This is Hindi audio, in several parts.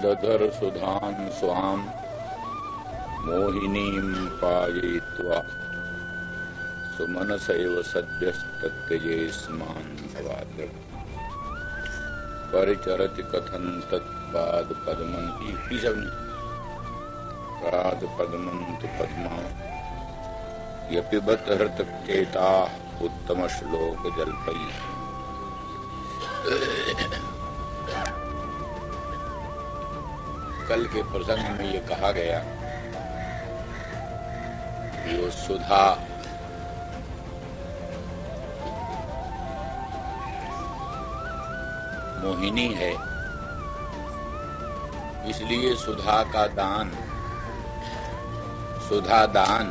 दधर सुधां स्वां मोहिनीं पाययित्वा सुमनसैव सद्यस्तत्यजेस्मान् भवाद्रम् परिचरति कथं तत्पादपद्मं पादपद्मं तु पद्मा यपिबत हृतचेताः उत्तमश्लोकजल्पैः। कल के प्रसंग में ये कहा गया कि वो सुधा मोहिनी है, इसलिए सुधा का दान, सुधा दान,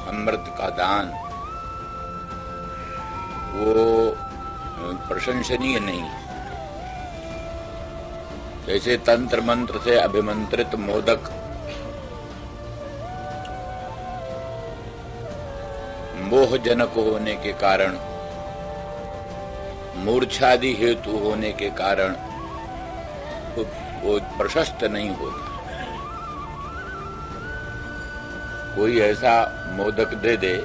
अमृत का दान वो प्रशंसनीय नहीं। जैसे तंत्र मंत्र से अभिमंत्रित मोदक मोहजनक होने के कारण, मूर्छादि हेतु होने के कारण वो प्रशस्त नहीं होता। कोई ऐसा मोदक दे दे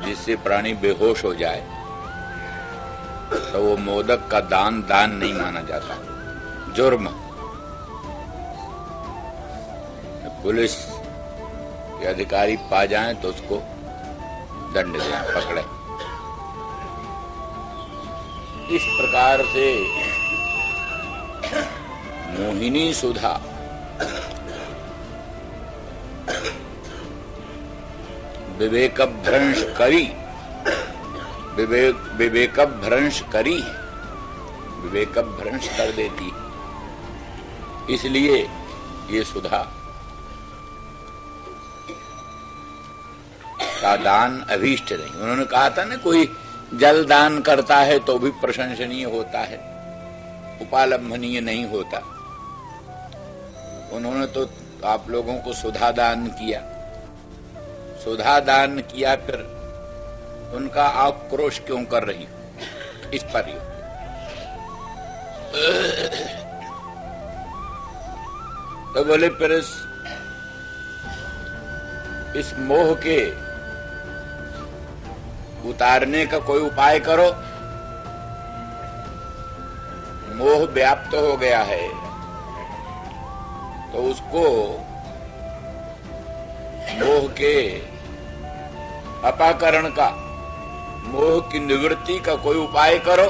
जिससे प्राणी बेहोश हो जाए तो वो मोदक का दान नहीं माना जाता, जुर्म। पुलिस के अधिकारी पा जाएं तो उसको दंड दें, पकड़े। इस प्रकार से मोहिनी सुधा विवेक भ्रंश करी, विवेक भ्रंश करी, विवेक भ्रंश कर देती। इसलिए ये सुधा का दान अभीष्ट नहीं। उन्होंने कहा था ना, कोई जल दान करता है तो भी प्रशंसनीय होता है, उपालंभनीय नहीं होता। उन्होंने तो आप लोगों को सुधा दान किया, सुधा दान किया, फिर उनका आक्रोश क्यों कर रही हो इस पर? तो बोले फिर इस मोह के उतारने का कोई उपाय करो। मोह व्याप्त हो गया है तो उसको मोह के अपाकरण का, मोह की निवृत्ति का कोई उपाय करो।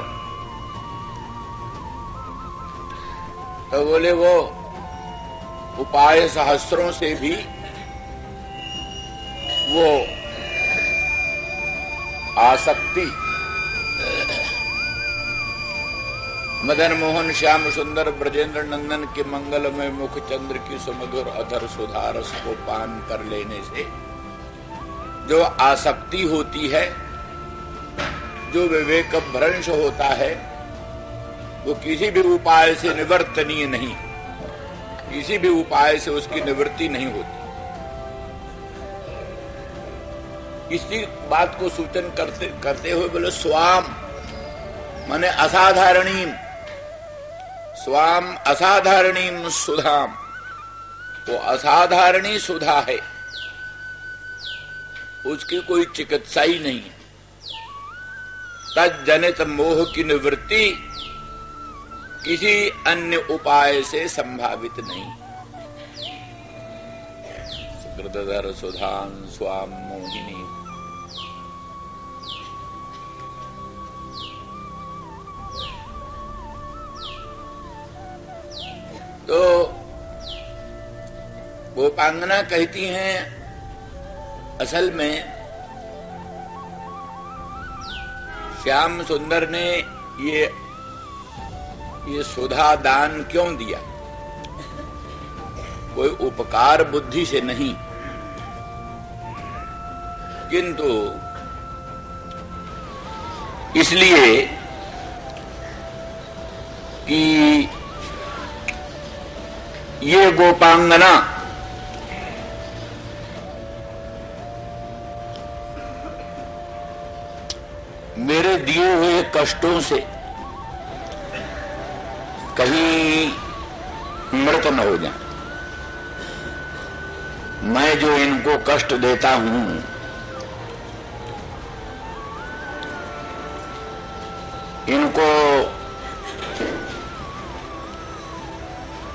तो बोले वो उपाय सहस्रों से भी वो आसक्ति, मदन मोहन श्याम सुंदर ब्रजेंद्र नंदन के मंगलमय मुख चंद्र की सुमधुर अधर सुधारस को पान कर लेने से जो आसक्ति होती है, जो विवेक भ्रंश होता है, वो किसी भी उपाय से निवर्तनीय नहीं, किसी भी उपाय से उसकी निवृत्ति नहीं होती। इसी बात को सूचन करते हुए बोले स्वाम माने असाधारणीम, स्वाम असाधारणीम सुधाम, वो असाधारणी सुधा है, उसकी कोई चिकित्सा ही नहीं। तज्जनित मोह की निवृत्ति किसी अन्य उपाय से संभावित नहीं। सुकृतधर सुधां स्वाम मोहिनी। तो गोपांगना कहती हैं, असल में श्याम सुंदर ने ये सुधा दान क्यों दिया? कोई उपकार बुद्धि से नहीं, किंतु इसलिए कि ये गोपांगना मेरे दिए हुए कष्टों से कहीं मृत न हो जाए। मैं जो इनको कष्ट देता हूं, इनको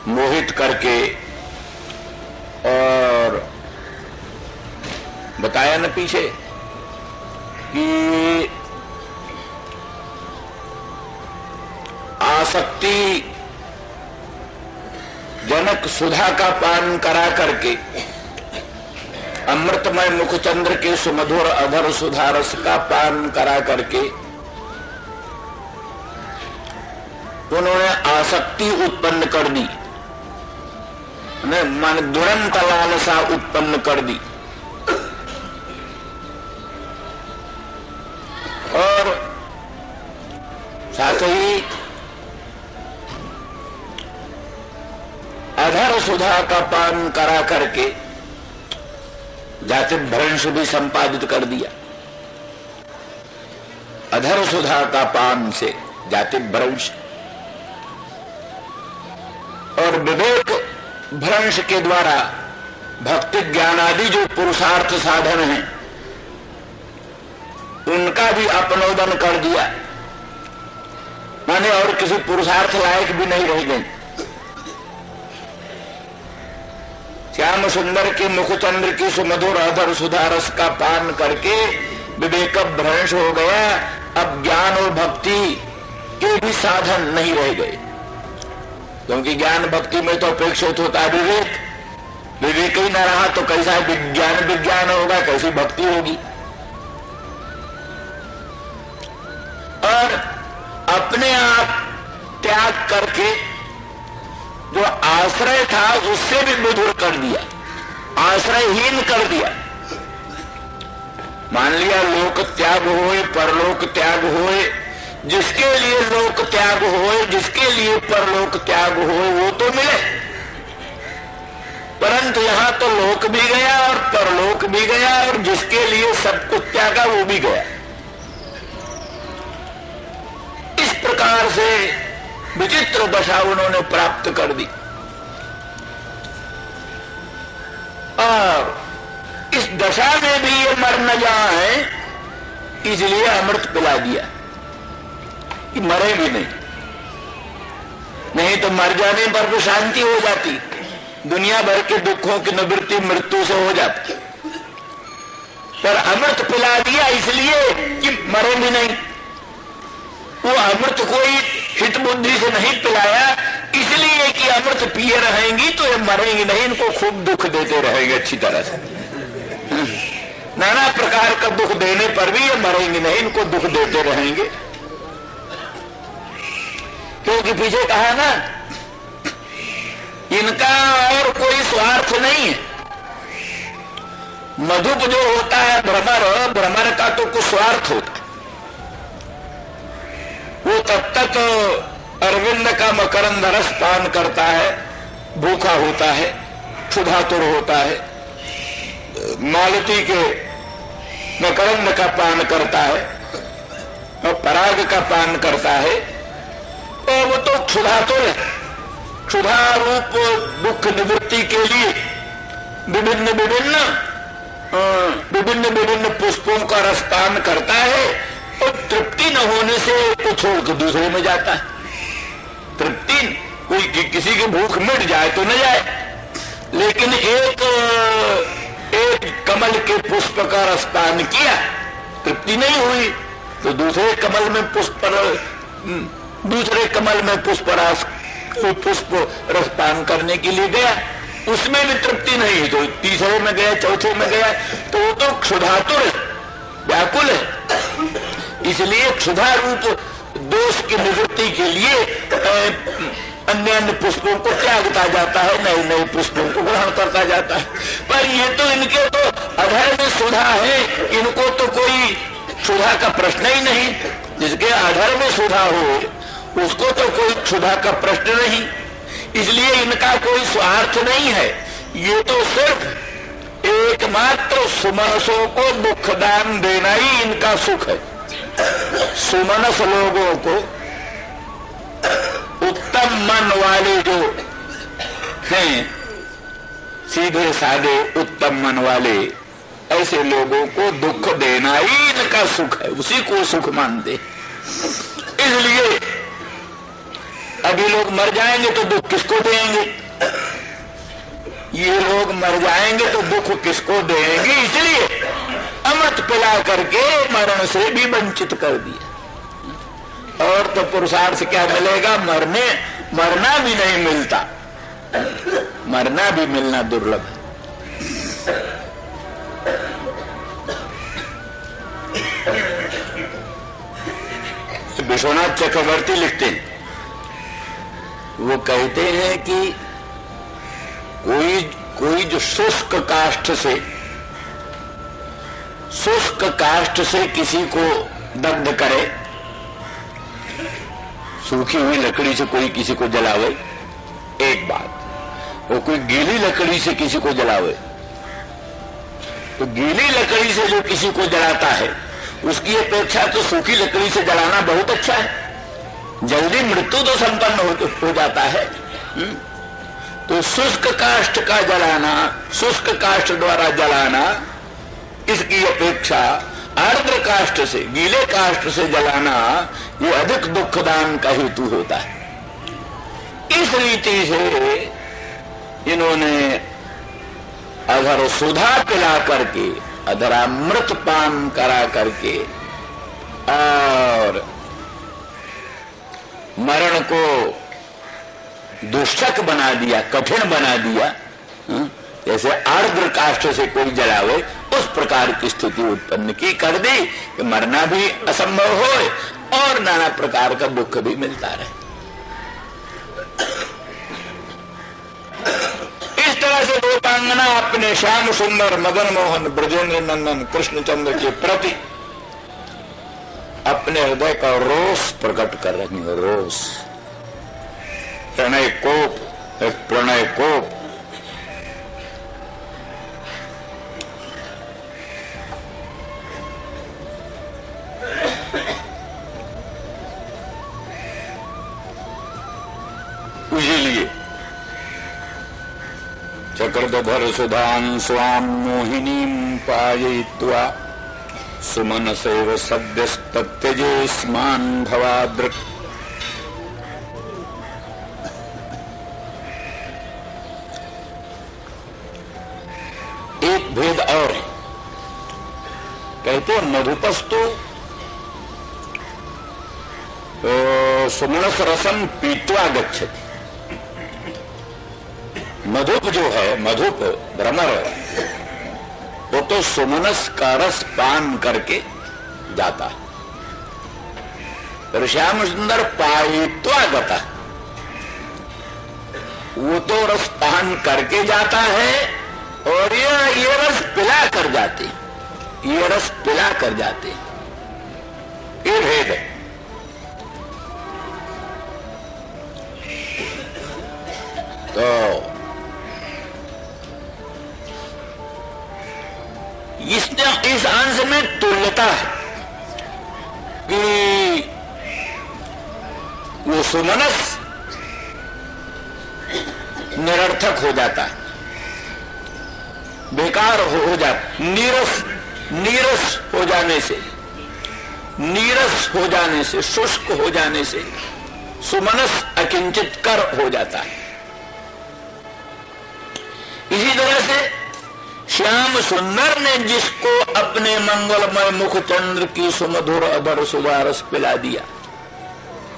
मोहित करके, और बताया न पीछे कि आसक्ति जनक सुधा का पान करा करके, अमृतमय मुखचंद्र के सुमधुर अधर सुधारस का पान करा करके उन्होंने आसक्ति उत्पन्न कर दी, मन दुरंत लालसा उत्पन्न कर दी। और साथ ही अधर सुधा का पान करा करके जातिक भ्रंश भी संपादित कर दिया। अधर सुधा का पान से जातिक भ्रंश और विवेक भ्रंश के द्वारा भक्ति ज्ञान आदि जो पुरुषार्थ साधन हैं उनका भी अपनोदन कर दिया, माने और किसी पुरुषार्थ लायक भी नहीं रह गई। श्याम सुंदर के मुखचंद्र की सुमधुर अधर सुधारस का पान करके विवेक भ्रंश हो गया। अब ज्ञान और भक्ति के भी साधन नहीं रह गए, क्योंकि ज्ञान भक्ति में तो अपेक्षित होता है विवेक। विवेक ही न रहा तो कैसा विज्ञान विज्ञान होगा, कैसी भक्ति होगी। और अपने आप त्याग करके जो आश्रय था उससे भी विधुर कर दिया, आश्रयहीन कर दिया। मान लिया लोक त्याग होए, परलोक त्याग होए, जिसके लिए लोक त्याग होए, जिसके लिए परलोक त्याग होए वो तो मिले, परंतु यहां तो लोक भी गया और परलोक भी गया और जिसके लिए सब कुछ त्यागा वो भी गया। इस प्रकार से विचित्र दशा उन्होंने प्राप्त कर दी। और इस दशा में भी ये मर न जाए इसलिए अमृत पिला दिया कि मरे भी नहीं, नहीं तो मर जाने पर भी शांति हो जाती, दुनिया भर के दुखों की निवृत्ति मृत्यु से हो जाती। पर अमृत पिला दिया इसलिए कि मरे भी नहीं। वो अमृत कोई हित बुद्धि से नहीं पिलाया, इसलिए कि अमृत पिए रहेंगी तो ये मरेंगी नहीं, इनको खूब दुख देते रहेंगे अच्छी तरह से। नाना प्रकार का दुख देने पर भी ये मरेंगे नहीं, इनको दुख देते रहेंगे। क्योंकि पीछे कहा ना, इनका और कोई स्वार्थ नहीं है। मधुप जो होता है भ्रमर, भ्रमर का तो कुछ स्वार्थ होता है। वो तब तक अरविंद का मकरंद रस पान करता है, भूखा होता है, क्षुधातुर होता है, मालती के मकरंद का पान करता है और पराग का पान करता है, तो वो तो क्षुधातुर है। क्षुधा रूप दुख निवृत्ति के लिए विभिन्न विभिन्न पुष्पों का रसपान करता है और तृप्ति न होने से को छोड़कर दूसरे में जाता है। तृप्ति कोई किसी की भूख मिट जाए तो न जाए, लेकिन एक कमल के पुष्प का रसपान किया, तृप्ति नहीं हुई तो दूसरे कमल में पुष्प रसपान करने के लिए गया, उसमें भी तृप्ति नहीं तो तीसरे में गया, चौथे में गया, तो वो तो क्षुधातुर है, व्याकुल है। इसलिए क्षुधा रूप दोष की निवृत्ति के लिए अन्य अन्य पुष्पों को त्यागता जाता है, नए नए पुष्पों को ग्रहण करता जाता है। पर ये तो इनके तो अधर में सुधा है, इनको तो कोई क्षुधा का प्रश्न ही नहीं। जिसके अधर में सुधा हो उसको तो कोई क्षुधा का प्रश्न नहीं, इसलिए इनका कोई स्वार्थ नहीं है। ये तो सिर्फ एकमात्र सुमनसों को दुखदान देना ही इनका सुख है। सुमनस लोगों को उत्तम मन वाले जो हैं, सीधे साधे उत्तम मन वाले, ऐसे लोगों को दुख देना ही इनका सुख है, उसी को सुख मानते। इसलिए अभी लोग मर जाएंगे तो दुख किसको देंगे? ये लोग मर जाएंगे तो दुख किसको देंगे? इसलिए अमृत पिला करके मरण से भी वंचित कर दिया। और तो पुरुषार्थ क्या मिलेगा? मरना भी नहीं मिलता, मरना भी मिलना दुर्लभ है। विश्वनाथ चक्रवर्ती लिखते हैं, वो कहते हैं कि कोई जो शुष्क काष्ठ से किसी को दग्ध करे, सूखी हुई लकड़ी से कोई किसी को जलावे एक बात, और कोई गीली लकड़ी से किसी को जलावे, तो गीली लकड़ी से जो किसी को जलाता है उसकी अपेक्षा तो सूखी लकड़ी से जलाना बहुत अच्छा है, जल्दी मृत्यु तो संपन्न हो जाता है। तो शुष्क काष्ठ का जलाना, शुष्क काष्ठ द्वारा जलाना, इसकी अपेक्षा आर्द्र काष्ठ से, गीले काष्ठ से जलाना ये अधिक दुखदान का हेतु होता है। इस रीति से इन्होंने अधर सुधा पिला करके, अधरामृत पान करा करके और मरण को दुष्टक बना दिया, कठिन बना दिया। जैसे आर्द्र काष्ठ से कोई जलावे उस प्रकार की स्थिति उत्पन्न की कर दी कि मरना भी असंभव हो और नाना प्रकार का दुख भी मिलता रहे। इस तरह से गोपांगना अपने श्याम सुंदर मदन मोहन ब्रजेंद्र नंदन कृष्णचंद्र के प्रति अपने हृदय का रोष प्रकट कर रही है। रोष, प्रणय कोप, एक प्रणय कोप। इसीलिए चक्रधर सुधां स्वाम मोहिनीं पाययित्वा सुमनसेव सद्यस्तत्यजे स्मान् भवादृक्। एक भेद और है, कहते हैं मधुपस्तु सुमनस रसम पीत्वा गच्छति। मधुप जो है, मधुप भ्रमर, वो तो सुमनस का रस पान करके जाता है, पर श्याम सुंदर पायित्वा गता, वो तो रस पान करके जाता है और ये रस पिला कर जाते, ये रस पिला कर जाते। ये भेद है। तो इस अंश में तुल्यता है कि वो सुमनस निरर्थक हो जाता है, बेकार हो जाता, नीरस हो जाने से, नीरस हो जाने से, शुष्क हो जाने से सुमनस अकिंचित कर हो जाता है। इसी तरह से श्याम सुंदर ने जिसको अपने मंगलमय मुख चंद्र की सुमधुर अधर सुधारस पिला दिया,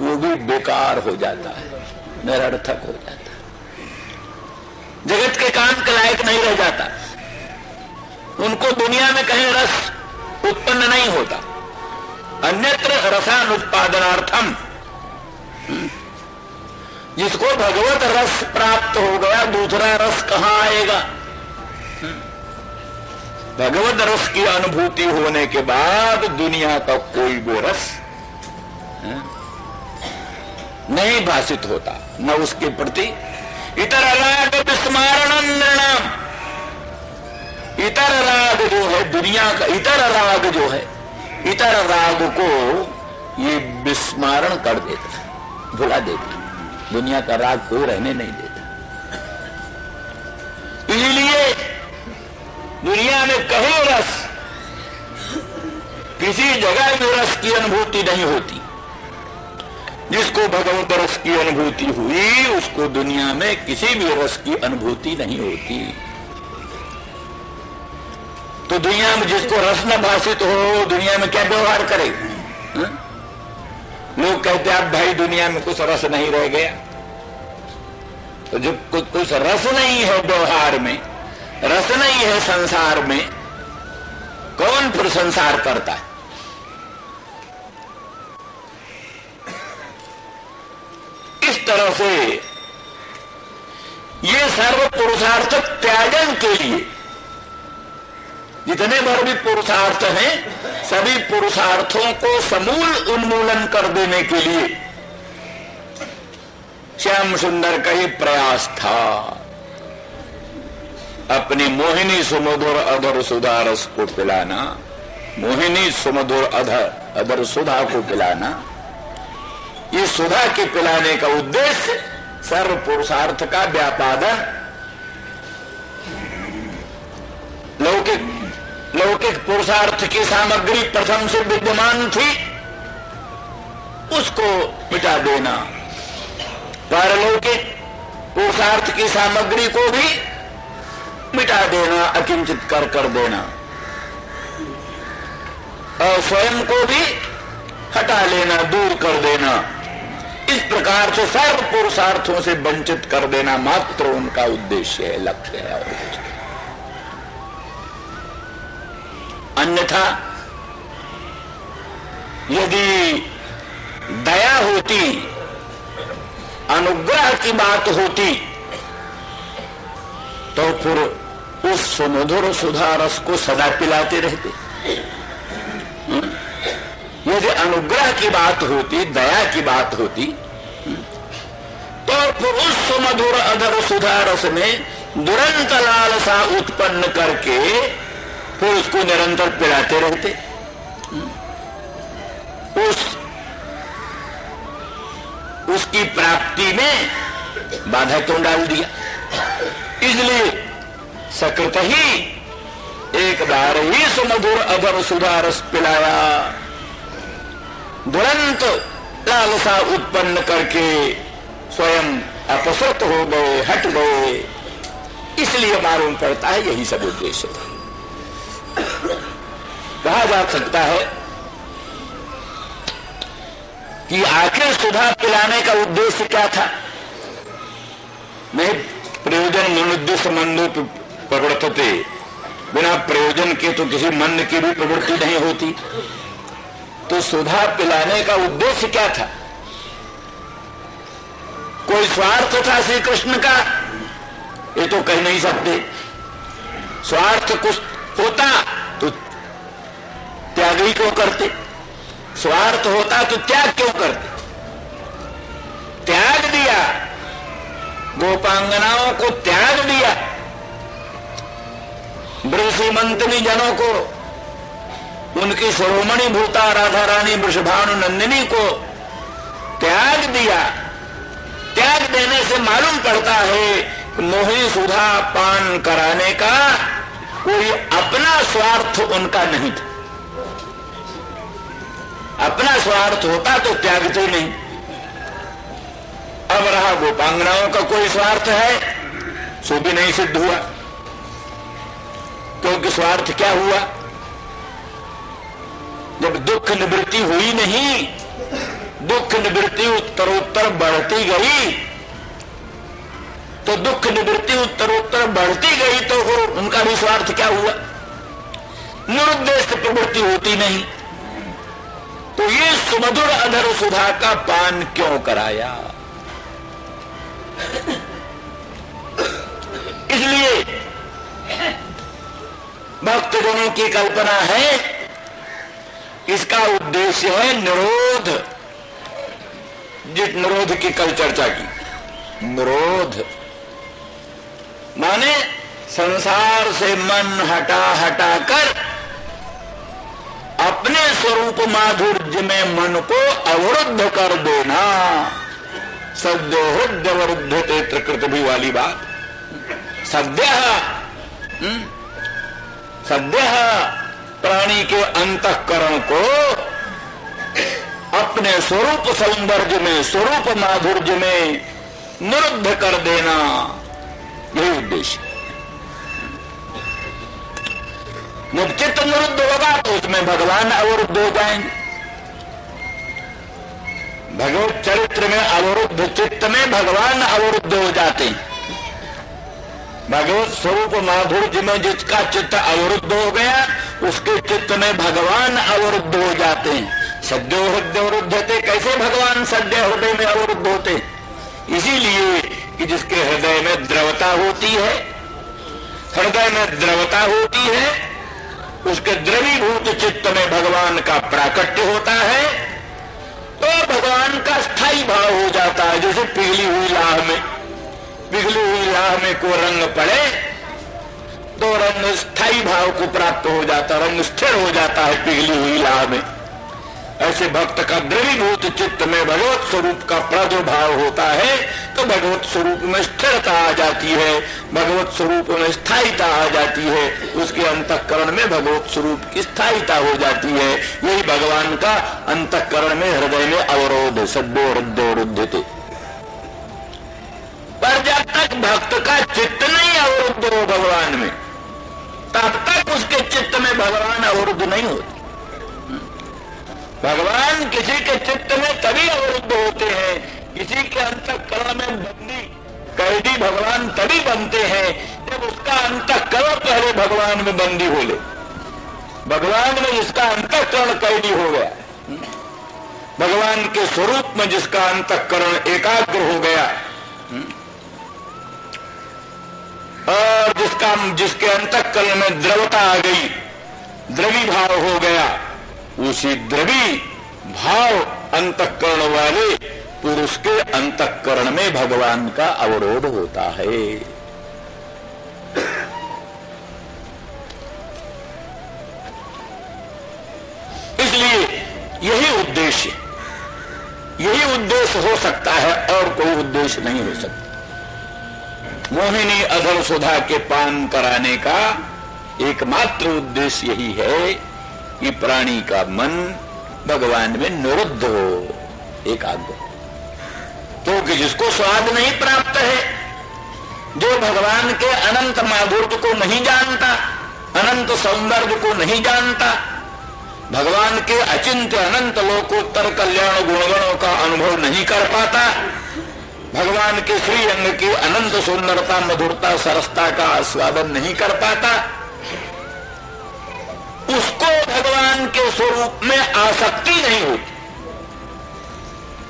वो भी बेकार हो जाता है, निरर्थक हो जाता है, जगत के काम के लायक नहीं रह जाता। उनको दुनिया में कहीं रस उत्पन्न नहीं होता। अन्यत्र रसानुत्पादनार्थम, जिसको भगवत रस प्राप्त हो गया, दूसरा रस कहां आएगा? भगवत रस की अनुभूति होने के बाद दुनिया का कोई वो रस नहीं भाषित होता, न उसके प्रति इतर राग विस्मारण नृणाम। इतर राग जो है दुनिया का, इतर राग जो है, इतर राग को ये विस्मारण कर देता है, भुला देता है। दुनिया का राग कोई रहने नहीं देता। इसलिए दुनिया में कहीं रस, किसी जगह भी रस की अनुभूति नहीं होती। जिसको भगवत रस की अनुभूति हुई उसको दुनिया में किसी भी रस की अनुभूति नहीं होती। तो दुनिया में जिसको रस न भाषित हो, दुनिया में क्या व्यवहार करे? लोग कहते हैं अब भाई दुनिया में कुछ रस नहीं रह गया। तो जब कुछ रस नहीं है व्यवहार में, रस नहीं है संसार में, कौन फिर संसार करता है? इस तरह से ये सर्व पुरुषार्थ त्यागन के लिए जितने भर भी पुरुषार्थ हैं, सभी पुरुषार्थों को समूल उन्मूलन कर देने के लिए श्याम सुंदर का ही प्रयास था। अपनी मोहिनी सुमधुर अधर सुधा रस को पिलाना, मोहिनी सुमधुर अधर सुधा को पिलाना। ये सुधा के पिलाने का उद्देश्य सर्व पुरुषार्थ का व्यापादन, लौकिक पुरुषार्थ की सामग्री प्रथम से विद्यमान थी, उसको मिटा देना, पारलौकिक पुरुषार्थ की सामग्री को भी मिटा देना, अकिंचित कर देना, और स्वयं को भी हटा लेना, दूर कर देना। इस प्रकार से सर्व पुरुषार्थों से वंचित कर देना मात्र उनका उद्देश्य है, लक्ष्य है। और कुछ अन्यथा यदि दया होती, अनुग्रह की बात होती, तो फिर उस सुमधुर सुधा रस को सदा पिलाते रहते। यदि अनुग्रह की बात होती, दया की बात होती, तो फिर उस सुमधुर अधर सुधा रस में दुरंत लालसा उत्पन्न करके फिर उसको निरंतर पिलाते रहते। उसकी प्राप्ति में बाधा क्यों डाल दिया? इसलिए सकृत ही एक बार ही सुमधुर अधर सुधा रस पिलाया, दुरंत लालसा उत्पन्न करके स्वयं अपसृत हो गए, हट गए। इसलिए मालूम पड़ता है यही सब उद्देश्य था। कहा जा सकता है कि आखिर सुधा पिलाने का उद्देश्य क्या था? नहीं प्रयोजन मनुद्देश्य मंदो प्रवर्तते, बिना प्रयोजन के तो किसी मन की भी प्रवृत्ति नहीं होती। तो सुधा पिलाने का उद्देश्य क्या था? कोई स्वार्थ था श्री कृष्ण का? ये तो कह नहीं सकते। स्वार्थ कुछ होता तो त्याग ही क्यों करते? स्वार्थ होता तो त्याग क्यों करते? त्याग दिया, गोपांगनाओं को त्याग दिया, ब्रज सीमंतनी जनों को, उनकी शिरोमणि भूता राधा रानी वृषभानु नंदिनी को त्याग दिया। त्याग देने से मालूम पड़ता है मोहिनी सुधा पान कराने का कोई अपना स्वार्थ उनका नहीं था। अपना स्वार्थ होता तो त्यागते नहीं। अब रहा गोपांगनाओं का कोई स्वार्थ है, सो भी नहीं सिद्ध हुआ। क्योंकि स्वार्थ क्या हुआ? जब दुख निवृत्ति हुई नहीं, दुख निवृत्ति उत्तरोत्तर बढ़ती गई, तो दुख निवृत्ति उत्तरोत्तर बढ़ती गई तो उनका भी स्वार्थ क्या हुआ? निरुद्देश्य प्रवृत्ति होती नहीं। तो ये सुमधुर अधर सुधा का पान क्यों कराया? इसलिए भक्तजनों की कल्पना है, इसका उद्देश्य है निरोध। जिस निरोध की कल चर्चा की, निरोध माने संसार से मन हटा हटा कर अपने स्वरूप माधुर्य में मन को अवरुद्ध कर देना। सद्यो हृदयवरुद्धते त्रिकृत भी वाली बात। सद्य प्राणी के अंतःकरण को अपने स्वरूप सौंदर्य में, स्वरूप माधुर्य में निरुद्ध कर देना, यही उद्देश्य। जब चित्त निरुद्ध होगा तो उसमें भगवान अवरुद्ध हो जाएंगे। भगवत चरित्र में अवरुद्ध चित्त में भगवान अवरुद्ध हो जाते हैं। भगवत स्वरूप माधुर्य में जिसका चित्त अवरुद्ध हो गया उसके चित्त में भगवान अवरुद्ध हो जाते हैं। सद्यो हृदय अवरुद्धते, कैसे भगवान सद्य हृदय में अवरुद्ध होते? इसीलिए कि जिसके हृदय में द्रवता होती है, हृदय में द्रवता होती है, उसके द्रवीभूत चित्त में भगवान का प्राकट्य होता है, तो भगवान का स्थायी भाव हो जाता है। जैसे पिघली हुई लाह में को रंग पड़े तो रंग स्थायी भाव को प्राप्त हो जाता, रंग स्थिर हो जाता है पिघली हुई लाह में। ऐसे भक्त का द्रवीभूत चित्त में भगवत स्वरूप का प्रादुर्भाव होता है तो भगवत स्वरूप में स्थिरता आ जाती है, भगवत स्वरूप में स्थायीता आ जाती है, उसके अंतःकरण में भगवत स्वरूप की स्थायीता हो जाती है। यही भगवान का अंतःकरण में, हृदय में अवरोध, सद्यो हृदयोरुद्धते। पर जब तक भक्त का चित्त नहीं अवरुद्ध हो भगवान में, तब तक उसके चित्त में भगवान अवरुद्ध नहीं होते। भगवान किसी के चित्त में तभी अवरुद्ध होते हैं, किसी के अंतःकरण में बंदी कैदी भगवान तभी बनते हैं जब उसका अंतःकरण पहले भगवान में बंदी हो ले। भगवान में जिसका अंतःकरण कैदी हो गया, भगवान के स्वरूप में जिसका अंतःकरण एकाग्र हो गया और जिसके अंतःकरण में द्रवता आ गई, द्रवी भाव हो गया, उसी द्रवी भाव अंतःकरण वाले पुरुष के अंतःकरण में भगवान का अवरोध होता है। इसलिए यही उद्देश्य हो सकता है और कोई उद्देश्य नहीं हो सकता। मोहिनी अधर सुधा के पान कराने का एकमात्र उद्देश्य यही है कि प्राणी का मन भगवान में निरुद्ध हो, एकाग्र। क्योंकि जिसको स्वाद नहीं प्राप्त है, जो भगवान के अनंत माधुर्य को नहीं जानता, अनंत सौंदर्य को नहीं जानता, भगवान के अचिंत्य अनंत लोकोत्तर कल्याण गुणगणों का अनुभव नहीं कर पाता, भगवान के श्री अंग की अनंत सुंदरता, मधुरता, सरसता का आस्वादन नहीं कर पाता, उसको भगवान के स्वरूप में आसक्ति नहीं होती।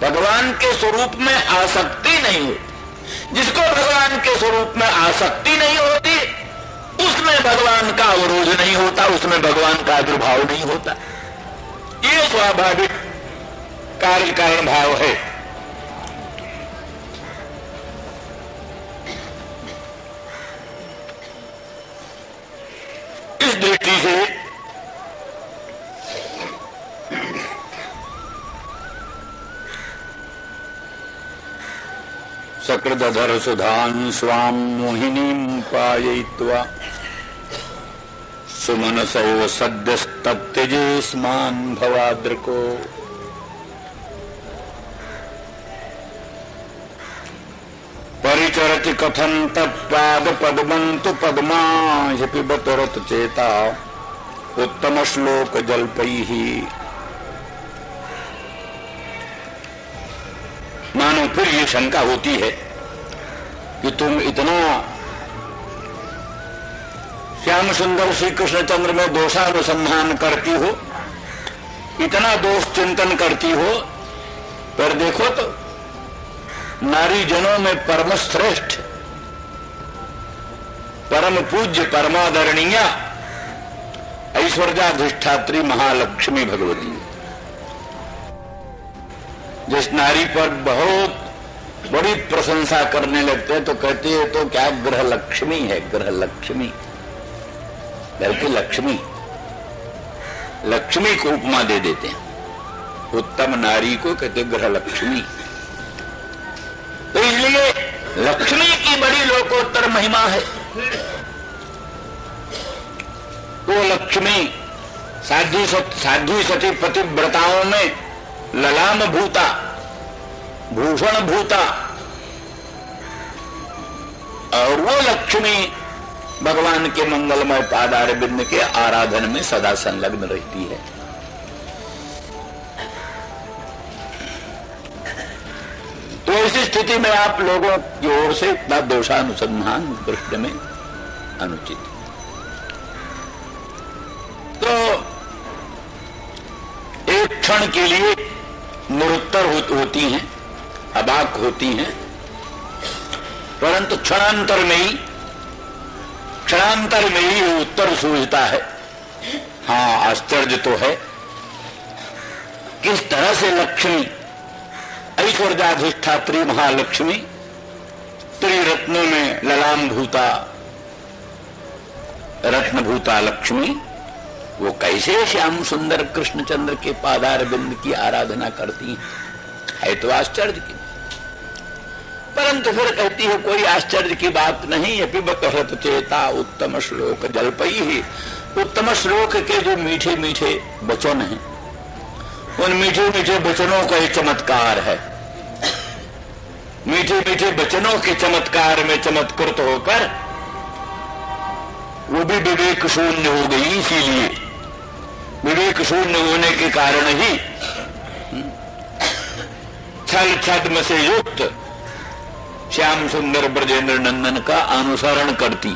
भगवान के स्वरूप में आसक्ति नहीं होती। जिसको भगवान के स्वरूप में आसक्ति नहीं होती उसमें भगवान का अवरोध नहीं होता, उसमें भगवान का आविर्भाव नहीं होता। ये स्वाभाविक कार्य कारण भाव है। इस दृष्टि से सकृदधर सुधां स्वां मोहिनीं पाययित्वा सुमनसो सद्यस्तत्यजे स्मान् भवाद्रको। परिचरति कथं तत्पाद पद्मन्तु पद्मा ह्यपिबत रतचेता उत्तम श्लोक जल्पैः। मानो फिर ये शंका होती है कि तुम इतना श्याम सुंदर श्री कृष्णचंद्र में दोषानुसंधान करती हो, इतना दोष चिंतन करती हो, पर देखो तो नारी जनों में परम श्रेष्ठ, परम पूज्य, परमादरणीय ऐश्वर्याधिष्ठात्री महालक्ष्मी भगवती, जिस नारी पर बहुत बड़ी प्रशंसा करने लगते हैं तो कहते हैं तो क्या ग्रह लक्ष्मी है, ग्रह लक्ष्मी, बल्कि लक्ष्मी को उपमा दे देते हैं। उत्तम नारी को कहते ग्रह लक्ष्मी। तो इसलिए लक्ष्मी की बड़ी लोकोत्तर महिमा है। तो लक्ष्मी साध्वी सती पतिव्रताओं में ललाम भूता, भूषण भूता, और वो लक्ष्मी भगवान के मंगलमय पादार बिंद के आराधन में सदा संलग्न रहती है। तो ऐसी स्थिति में आप लोगों की ओर से इतना दोषानुसंधान कृष्ण में अनुचित। तो एक क्षण के लिए निरुत्तर होती हैं, अबाक होती हैं, परंतु क्षणांतर में ही उत्तर सूझता है। हाँ, आश्चर्य तो है किस तरह से लक्ष्मी, ऐश्वर्याधिष्ठात्री महालक्ष्मी, त्रिरत्नों में ललाम भूता, रत्नभूता लक्ष्मी, वो कैसे श्याम सुंदर कृष्णचंद्र के पादार बिंद की आराधना करती है तो आश्चर्य की। परंतु फिर कहती है कोई आश्चर्य की बात नहीं। अपिब कहत चेता उत्तम श्लोक जल्पई ही, उत्तम श्लोक के जो मीठे मीठे वचन हैं, उन मीठे मीठे वचनों का एक चमत्कार है। मीठे मीठे वचनों के चमत्कार में चमत्कृत होकर वो भी विवेक शून्य हो गई। इसीलिए विवेक शून्य होने के कारण ही छल छद्म से युक्त श्याम सुंदर ब्रजेंद्र नंदन का अनुसरण करती।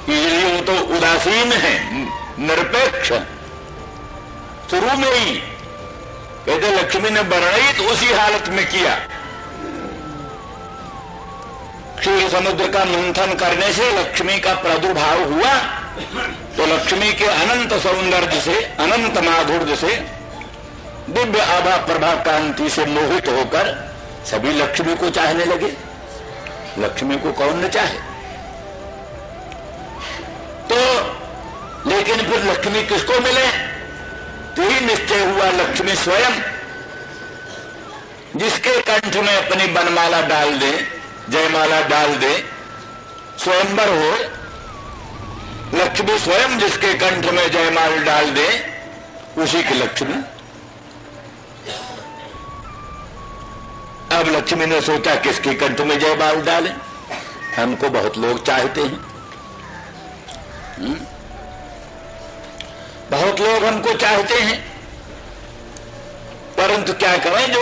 इसलिए वो तो उदासीन है, निरपेक्ष। शुरू में ही कहते लक्ष्मी ने वर्णन तो उसी हालत में किया। क्षीर समुद्र का मंथन करने से लक्ष्मी का प्रादुर्भाव हुआ, तो लक्ष्मी के अनंत सौंदर्य से, अनंत माधुर्य से, दिव्य आभा प्रभा कांति से मोहित होकर सभी लक्ष्मी को चाहने लगे। लक्ष्मी को कौन न चाहे। तो लेकिन फिर लक्ष्मी किसको मिले, तो ही निश्चय हुआ लक्ष्मी स्वयं, जिसके कंठ में अपनी बनमाला डाल दे, जयमाला डाल दे, स्वयंवर हो। लक्ष्मी स्वयं जिसके कंठ में जयमाल डाल दे, उसी की लक्ष्मी। अब लक्ष्मी ने सोचा किसके कंठ में जयमाल डालें, हमको बहुत लोग चाहते हैं, बहुत लोग हमको चाहते हैं, परंतु क्या करें, जो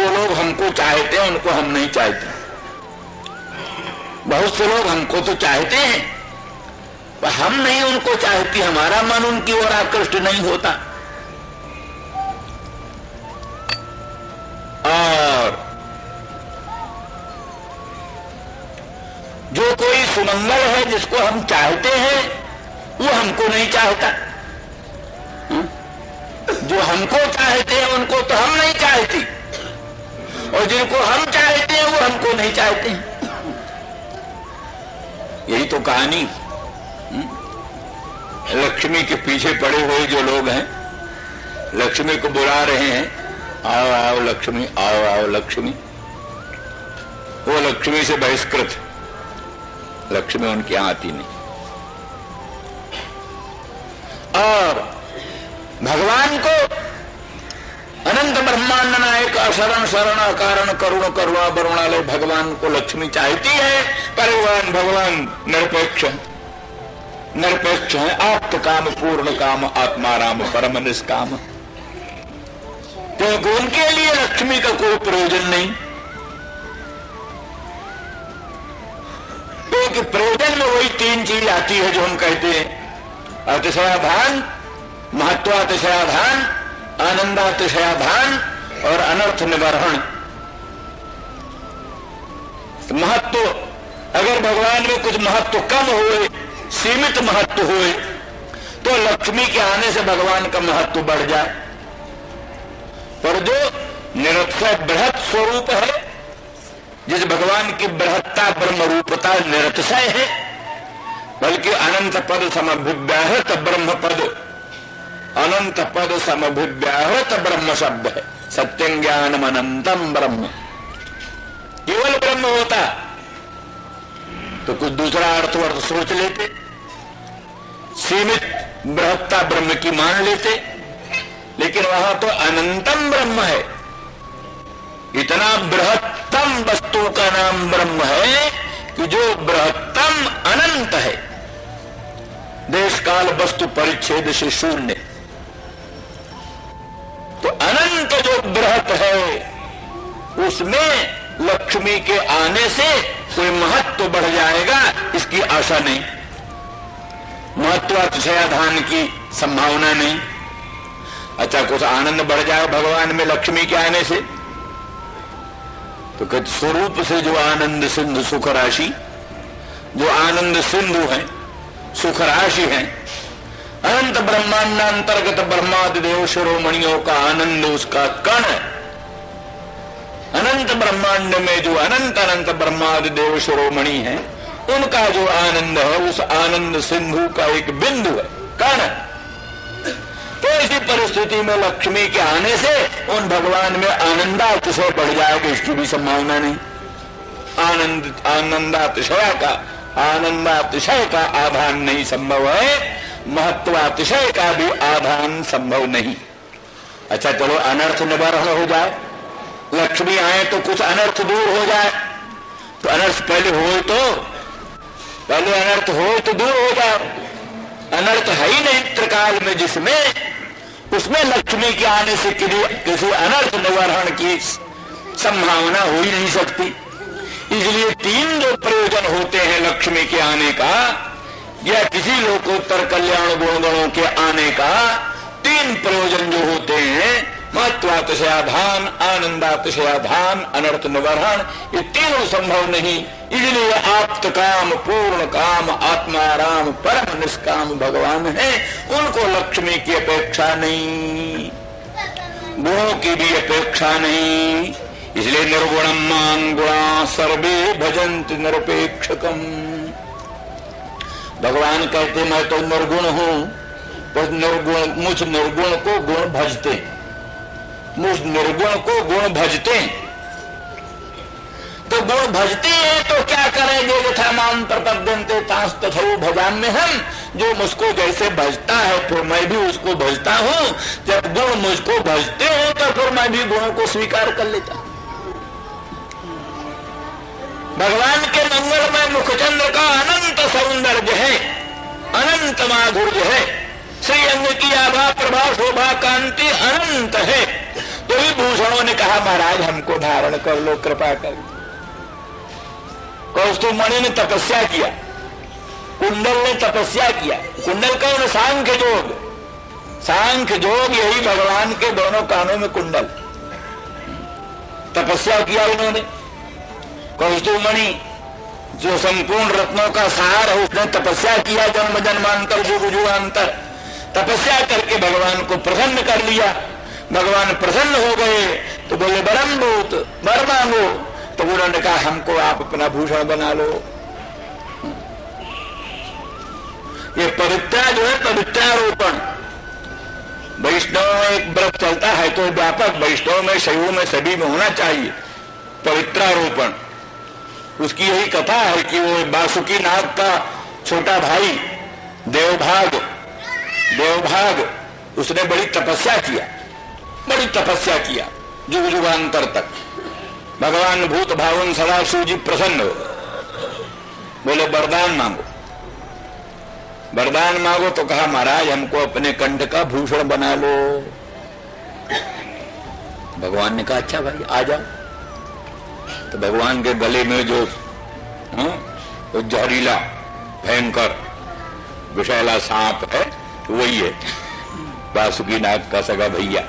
लोग हमको चाहते हैं उनको हम नहीं चाहते। बहुत से लोग हमको तो चाहते हैं पर हम नहीं उनको चाहती, हमारा मन उनकी ओर आकृष्ट नहीं होता। और जो कोई सुमंगल है जिसको हम चाहते हैं वो हमको नहीं चाहता। जो हमको चाहते हैं उनको तो हम नहीं चाहती, और जिनको हम चाहते हैं वो हमको नहीं चाहते हैं। यही तो कहानी। लक्ष्मी के पीछे पड़े हुए जो लोग हैं, लक्ष्मी को बुला रहे हैं, आओ आओ लक्ष्मी, आओ आओ लक्ष्मी। वो लक्ष्मी से बहिष्कृत, लक्ष्मी उनके यहां आती नहीं। और भगवान को अनंत ब्रह्मांड नायक अशरण शरण अकारण करुण करुणा वरुणालय भगवान को लक्ष्मी चाहती है, पर भगवान निरपेक्ष है। आप्त काम पूर्ण काम आत्माराम परम निष्काम। क्योंकि उनके लिए लक्ष्मी का कोई प्रयोजन नहीं, क्योंकि प्रयोजन में वही तीन चीज आती है जो हम कहते हैं, अतिशयाधान, महत्वातिशयाधान, आनंदातिशयाधान और अनर्थ निवारण। महत्व, अगर भगवान में कुछ महत्व कम हुए, सीमित महत्व हुए, तो लक्ष्मी के आने से भगवान का महत्व बढ़ जाए। पर जो निरक्षय बृहत स्वरूप है, जिस भगवान की बृहत्ता ब्रह्म रूपता निरतिशय है, बल्कि अनंत पद समभिव्याहृत ब्रह्म पद, अनंत पद समभिव्याहृत ब्रह्म शब्द है। सत्यं ज्ञानम अनंतम ब्रह्म, केवल ब्रह्म होता तो कुछ दूसरा अर्थ सोच लेते, सीमित बृहत्ता ब्रह्म की मान लेते, लेकिन वहां तो अनंतम ब्रह्म है। इतना बृहत्तम वस्तु का नाम ब्रह्म है कि जो बृहत्तम अनंत है, देश काल वस्तु परिच्छेद से शून्य। तो अनंत जो बृहत है उसमें लक्ष्मी के आने से कोई महत्व बढ़ जाएगा इसकी आशा नहीं, महत्वातिशयाधान की संभावना नहीं। अच्छा, कुछ आनंद बढ़ जाए भगवान में लक्ष्मी के आने से, तो कहते स्वरूप से जो आनंद सिंधु सुख राशि, जो आनंद सिंधु है, सुख राशि है, अनंत ब्रह्मांड अंतर्गत ब्रह्मादि देव शिरोमणियों का आनंद उसका कण, अनंत ब्रह्मांड में जो अनंत अनंत ब्रह्मादि देव शिरोमणि है उनका जो आनंद है उस आनंद सिंधु का एक बिंदु है, कण। तो इसी परिस्थिति में लक्ष्मी के आने से उन भगवान में आनंदातिशय बढ़ जाएगा इसकी भी संभावना नहीं। आनंदातिशय का आधान नहीं संभव है, महत्वातिशय का भी आधान संभव नहीं। अच्छा चलो, अनर्थ निवारण हो जाए, लक्ष्मी आए तो कुछ अनर्थ दूर हो जाए, तो अनर्थ पहले अनर्थ हो तो दूर हो जाए। अनर्थ है ही नहीं त्रिकाल में जिसमें, उसमें लक्ष्मी के आने से किसी अनर्थ निवारण की संभावना हो ही नहीं सकती। इसलिए तीन जो प्रयोजन होते हैं लक्ष्मी के आने का या किसी लोकोत्तर कल्याण गुणगणों के आने का, तीन प्रयोजन जो होते हैं, महत्वातिशयाधान, आनंदातिशयाधान, अनर्थ निवारण, ये तीनों संभव नहीं। इसलिए आप्त काम, पूर्ण काम, आत्माराम, परम निष्काम भगवान है, उनको लक्ष्मी की अपेक्षा नहीं, गुणों की भी अपेक्षा नहीं। इसलिए निर्गुणम मां गुणा सर्वे भजन्ति निरपेक्षकम। भगवान कहते मैं तो निर्गुण हूं, पर मुझ निर्गुण को गुण भजते, मुझ निर्गुण को गुण भजते। तो गुण भजते हैं तो क्या करेंगे? यथा माम प्रपद्यन्ते तांस तथैव भजाम्य हम। जो मुझको जैसे भजता है फिर मैं भी उसको भजता हूं। जब गुण मुझको भजते हैं तो फिर मैं भी गुणों को स्वीकार कर लेता हूं। भगवान के मंगल में मुखचंद्र का अनंत सौंदर्य है, अनंत माधुर्य है, श्री अंग की आभा प्रभा शोभा कांति अनंत है। तो भी भूषणों ने कहा महाराज हमको धारण कर लो, कृपा कर। कौस्तुभमणि ने तपस्या किया, कुंडल ने तपस्या किया। कुंडल कौन? सांख्य जोग। सांख्य जोग यही भगवान के दोनों कानों में कुंडल। तपस्या किया उन्होंने। कौस्तुभमणि जो संपूर्ण रत्नों का सार है उसने तपस्या किया, जन्म जन्मांतर जुग जुगांतर तपस्या करके भगवान को प्रसन्न कर लिया। भगवान प्रसन्न हो गए तो बोले बरम भूत, वर मांगो। तो उन्होंने कहा हमको आप अपना भूषण बना लो। ये पवित्रा जो है, पवित्रारोपण। वैष्णव में एक व्रत चलता है तो व्यापक, वैष्णव में, शैव में, सभी में होना चाहिए पवित्रारोपण। उसकी यही कथा है कि वो वासुकी नाग का छोटा भाई देवभाग, उसने बड़ी तपस्या किया जुग जुगांतर तक। भगवान भूत भावन सदाशिव जी प्रसन्न हो, बोले वरदान मांगो। वरदान मांगो तो कहा महाराज हमको अपने कंठ का भूषण बना लो। भगवान ने कहा अच्छा भाई आ जाओ। तो भगवान के गले में जो जहरीला भयंकर विषैला सांप है वही है वासुकी नाग का सगा भैया।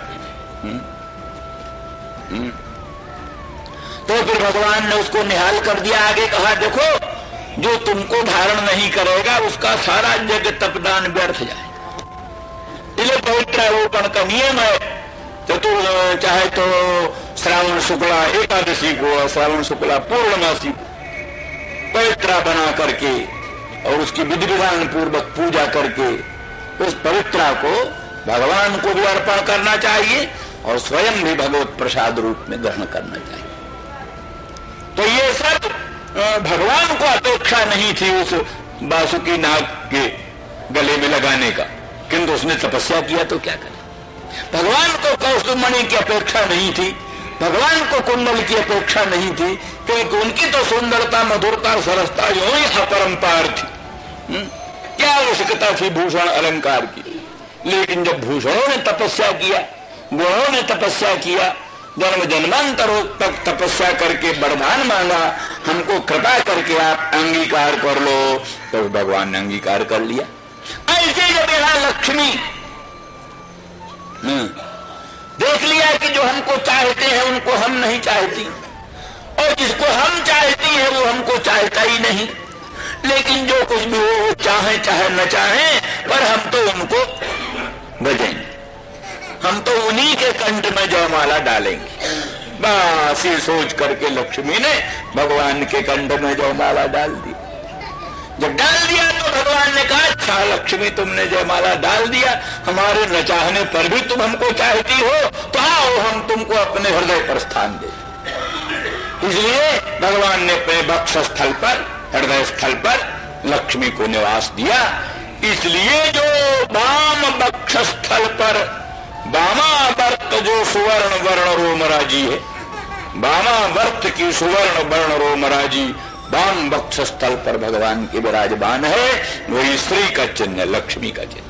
तो फिर भगवान ने उसको निहाल कर दिया। आगे कहा देखो जो तुमको धारण नहीं करेगा उसका सारा जग तपदान व्यर्थ जाएगा। इसलिए पवित्रारोपण का नियम है। चाहे तो श्रावण शुक्ला एकादशी को, श्रावण शुक्ला पूर्णमासी पवित्रा बना करके और उसकी विधि विधान पूर्वक पूजा करके उस पवित्रा को भगवान को भी अर्पण करना चाहिए और स्वयं भी भगवत प्रसाद रूप में ग्रहण करना चाहिए। तो ये सब भगवान को अपेक्षा नहीं थी उस बासुकी नाग के गले में लगाने का, किंतु उसने तपस्या किया तो क्या करे। भगवान को कौस्तुभमणि की अपेक्षा नहीं थी, भगवान को कुंडल की अपेक्षा नहीं थी, क्योंकि उनकी तो सुंदरता, मधुरता, सरसता यूं ही अपरंपार थी। क्या आवश्यकता थी भूषण अलंकार की। लेकिन जब भूषणों ने तपस्या किया, गुणों ने तपस्या किया, जन्म जन्मांतरों तक तपस्या करके वरदान मांगा, हमको कृपा करके आप अंगीकार कर लो, तो भगवान ने अंगीकार कर लिया। ऐसे जब यहां लक्ष्मी देख लिया कि जो हमको चाहते हैं उनको हम नहीं चाहती, और जिसको हम चाहती है वो हमको चाहता ही नहीं। लेकिन जो कुछ भी हो, चाहे चाहे न चाहे, पर हम तो उनको भजेंगे, हम तो उन्हीं के कंठ में जयमाला डालेंगे। बस ये सोच करके लक्ष्मी ने भगवान के कंठ में जयमाला डाल दी। जब डाल दिया तो भगवान ने कहा, अच्छा लक्ष्मी तुमने जयमाला डाल दिया, हमारे न चाहने पर भी तुम हमको चाहती हो, तो आओ हम तुमको अपने हृदय पर स्थान दे। इसलिए भगवान ने अपने वक्ष स्थल पर, हृदय स्थल पर लक्ष्मी को निवास दिया। इसलिए जो वाम वक्ष स्थल पर वामावर्त जो सुवर्ण वर्ण रोमराजी है, वामावर्त की सुवर्ण वर्ण रोमराजी वाम वक्ष स्थल पर भगवान के विराजमान है, वही श्री का चिन्ह, लक्ष्मी का चिन्ह।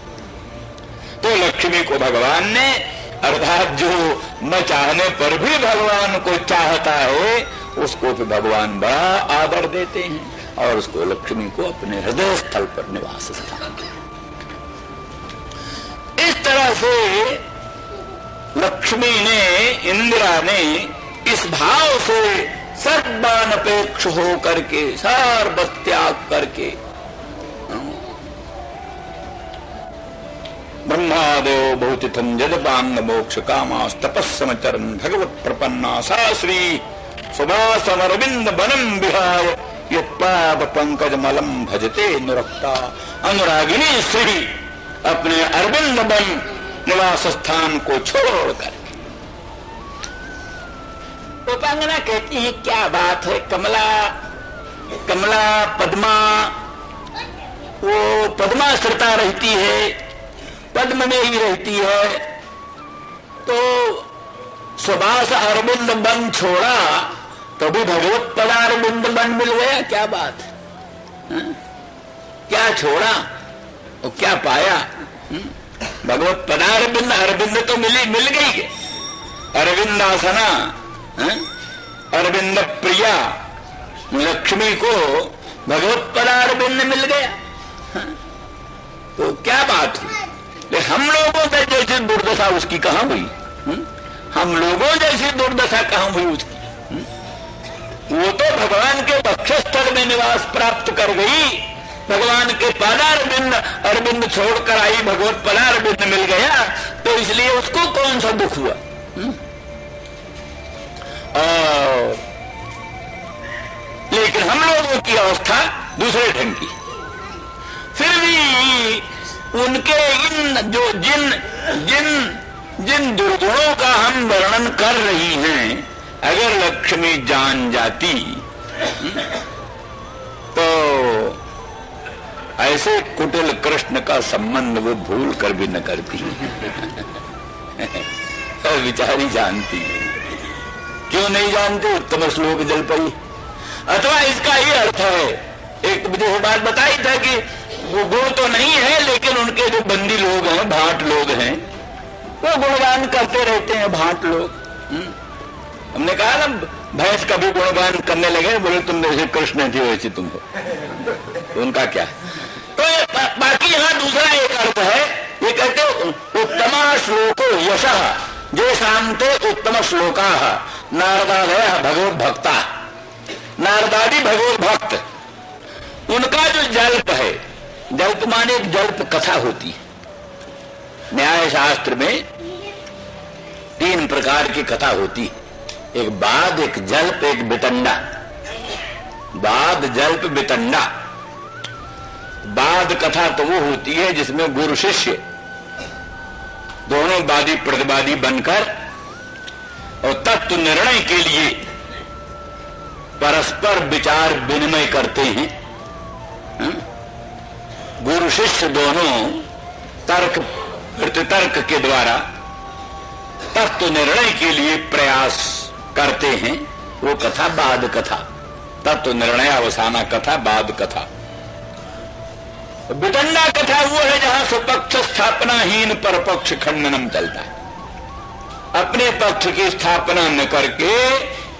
तो लक्ष्मी को भगवान ने, अर्थात जो न चाहने पर भी भगवान को चाहता है, उसको भी भगवान बड़ा आदर देते हैं और उसको लक्ष्मी को अपने हृदय स्थल पर निवास स्थान देते। इस तरह से लक्ष्मी ने, इंदिरा ने इस भाव से सर्वानपेक्ष हो करके, सर्व त्याग करके, ब्रह्मादेव भौतिथम जदपांग मोक्ष कामास तपस्समचरन् भगवत प्रपन्ना सा श्री सुभासमरविंद वनम विहाय यत्पाद पंकज मलम भजते अनुरक्ता। अनुरागिनी श्री अपने अरविंद वन निवास स्थान को छोड़कर उपांगना कहती है, क्या बात है, कमला कमला पद्मा, वो पद्माश्रिता रहती है, पद्म में ही रहती है, तो सुभाष अरविंद बन छोड़ा तो भी भगवत पदारविंद बन मिल गया। क्या बात है, क्या छोड़ा और क्या पाया। भगवत पदारविंद, अरविंद तो मिल गई है, अरविंदासना, अरविंद प्रिया लक्ष्मी को भगवत पदारविंद मिल गया। तो क्या बात हुई। हम लोगों से जैसी दुर्दशा उसकी कहां हुई, हम लोगों जैसी दुर्दशा कहां हुई उसकी। वो तो भगवान के वक्षस्थल में निवास प्राप्त कर गई, भगवान के पदारविंद अरविंद छोड़कर आई, भगवत पदारविंद मिल गया, तो इसलिए उसको कौन सा दुख हुआ। और लेकिन हम लोगों की अवस्था दूसरे ढंग की। फिर भी उनके इन जो जिन दुर्गुणों का हम वर्णन कर रही हैं, अगर लक्ष्मी जान जाती तो ऐसे कुटिल कृष्ण का संबंध वो भूल कर भी न करती। और विचारी जानती, क्यों नहीं जानती, उत्तम श्लोक जल पई। अथवा इसका ही अर्थ है, एक मुझे बात बताई था कि वो गुण तो नहीं है, लेकिन उनके जो बंदी लोग हैं, भाट लोग हैं, वो गुणगान करते रहते हैं, भाट लोग। हमने कहा ना, भैंस का भी गुणगान करने लगे, बोले तुम जैसे कृष्ण थी वैसे तुम हो, तो उनका क्या। तो बाकी यहाँ दूसरा एक अर्थ है, ये कहते उत्तमा श्लोको यशः जे शांते उत्तम श्लोका नारदादय भगवत भक्ता। नारदादी भगवत भक्त, उनका जो जल्प है, जल्प माने एक जल्प कथा होती है। न्याय शास्त्र में 3 प्रकार की कथा होती है, एक बाद, एक जल्प, एक बितंडा। बाद, जल्प, बितंडा। बाद कथा तो वो होती है जिसमें गुरु शिष्य दोनों वादी प्रतिवादी बनकर और तत्व निर्णय के लिए परस्पर विचार विनिमय करते हैं। गुरु शिष्य दोनों तर्क प्रतितर्क के द्वारा तत्व निर्णय के लिए प्रयास करते हैं। वो कथा बाद कथा, तत्व निर्णय अवसाना कथा बाद कथा। वितंडा कथा वो है जहां स्वपक्ष स्थापनाहीन परपक्ष खंडनम चलता है। अपने पक्ष की स्थापना न करके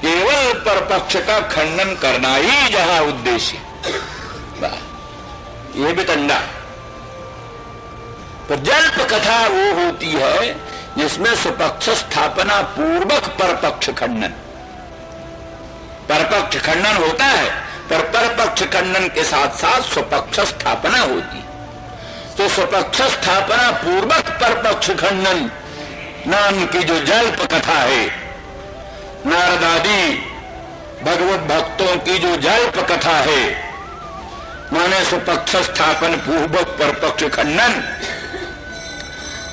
केवल परपक्ष का खंडन करना ही जहां उद्देश्य, ये वितंडा। तो जल्प कथा वो होती है जिसमें स्वपक्ष स्थापना पूर्वक परपक्ष खंडन, परपक्ष खंडन होता है पर परपक्ष खंडन के साथ साथ स्वपक्ष स्थापना होती। तो स्वपक्ष स्थापना पूर्वक परपक्ष खंडन नाम की जो जल्प कथा है, नारद आदि भगवत भक्तों की जो जल्प कथा है, माने स्वपक्ष स्थापन पूर्वक परपक्ष खंडन,